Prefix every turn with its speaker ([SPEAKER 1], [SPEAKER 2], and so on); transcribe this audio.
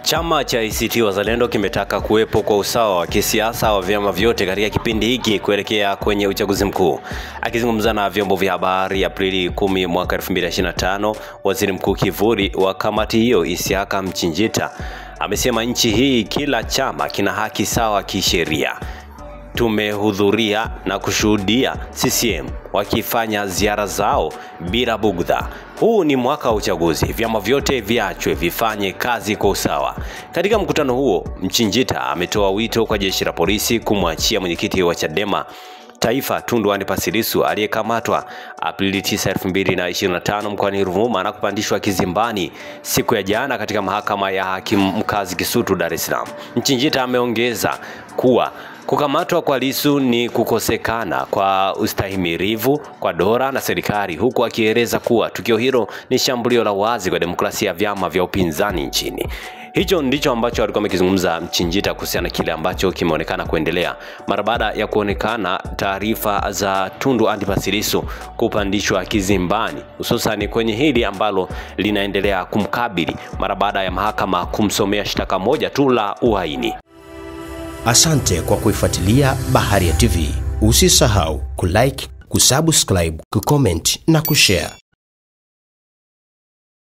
[SPEAKER 1] Chama cha ACT Wazalendo kimetaka kuwepo kwa usawa wa kisiasa wa vyama vyote katika kipindi hiki kuelekea kwenye uchaguzi mkuu. Akizungumza na vyombo vya habari Aprili 10 mwaka 2025, Waziri Mkuu kivuli wa kamati hiyo Isiaka Mchinjita amesema nchi hii kila chama kina haki sawa kisheria. Tumehudhuria na kushuhudia CCM wakifanya ziara zao bila bugdha. Huu ni mwaka wa uchaguzi, vyama vyote viachwe vifanye kazi kwa usawa. Katika mkutano huo, Mchinjita ametoa wito kwa jeshi la polisi kumwachia mwenyekiti wa Chadema Taifa Tundu Antipas Lissu aliyekamatwa Aprili 9, 2025 mkoani Ruvuma na kupandishwa kizimbani siku ya jana katika mahakama ya hakimu mkazi Kisutu, Dar es Salaam. Mchinjita ameongeza kuwa kukamatwa kwa Lissu ni kukosekana kwa ustahimilivu kwa dola na serikali, huku akieleza kuwa tukio hilo ni shambulio la wazi kwa demokrasia ya vyama vya upinzani nchini. Hicho ndicho ambacho alikuwa amekizungumza Mchinjita kuhusiana na kile ambacho kimeonekana kuendelea mara baada ya kuonekana taarifa za Tundu Antipas Lissu kupandishwa kizimbani, hususan kwenye hili ambalo linaendelea kumkabili mara baada ya mahakama kumsomea shtaka moja tu la uhaini.
[SPEAKER 2] Asante kwa kuifuatilia Baharia TV. Usisahau kulike, kusubscribe, kucomment na kushare.